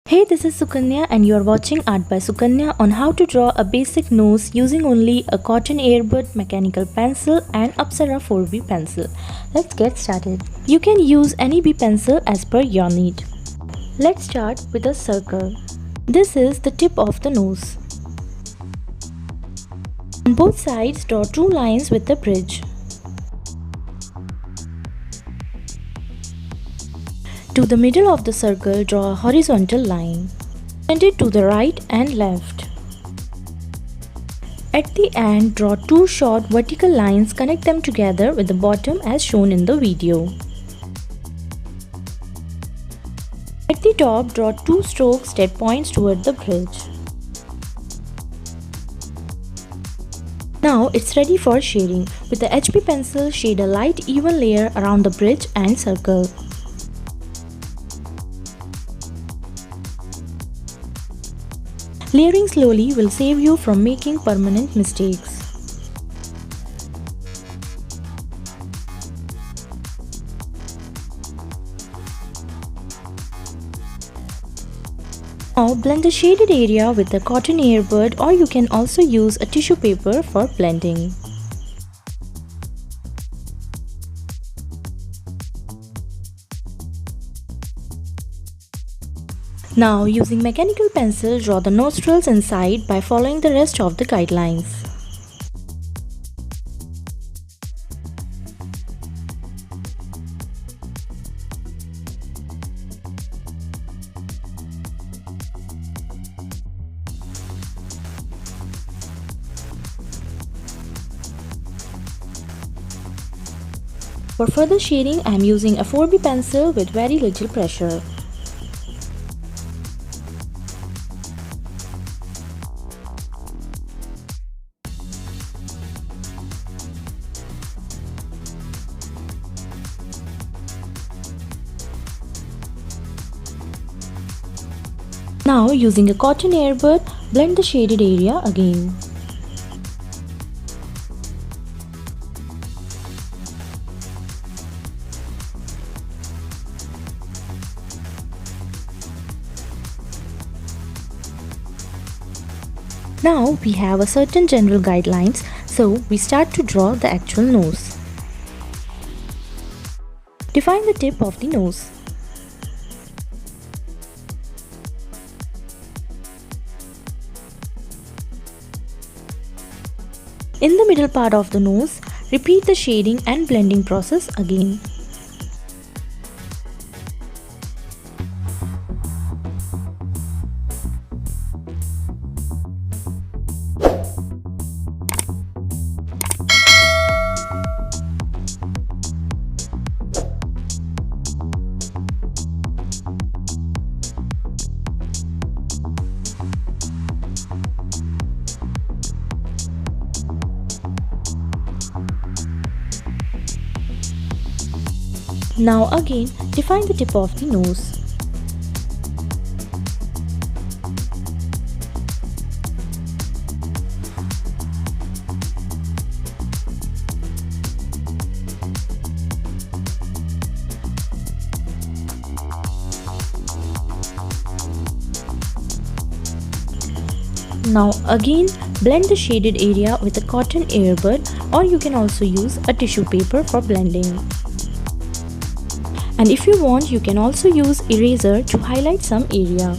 Hey, this is Sukanya and you are watching Art by Sukanya on how to draw a basic nose using only a cotton earbud, mechanical pencil and Apsara 4B pencil. Let's get started. You can use any B pencil as per your need. Let's start with a circle. This is the tip of the nose. On both sides, draw two lines with the bridge. To the middle of the circle, draw a horizontal line. Send it to the right and left. At the end, draw two short vertical lines, connect them together with the bottom as shown in the video. At the top, draw two strokes that points toward the bridge. Now it's ready for shading. With the HB pencil, shade a light even layer around the bridge and circle. Layering slowly will save you from making permanent mistakes. Now blend the shaded area with a cotton earbud, or you can also use a tissue paper for blending. Now, using mechanical pencil, draw the nostrils inside by following the rest of the guidelines. For further shading, I am using a 4B pencil with very little pressure. Now, using a cotton earbud, blend the shaded area again. Now we have a certain general guidelines, so we start to draw the actual nose. Define the tip of the nose. In the middle part of the nose, repeat the shading and blending process again. Now again, define the tip of the nose. Now again, blend the shaded area with a cotton earbud, or you can also use a tissue paper for blending. And if you want, you can also use eraser to highlight some area.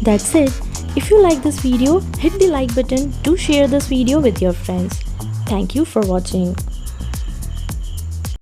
That's it. If you like this video, hit the like button. Do share this video with your friends. Thank you for watching.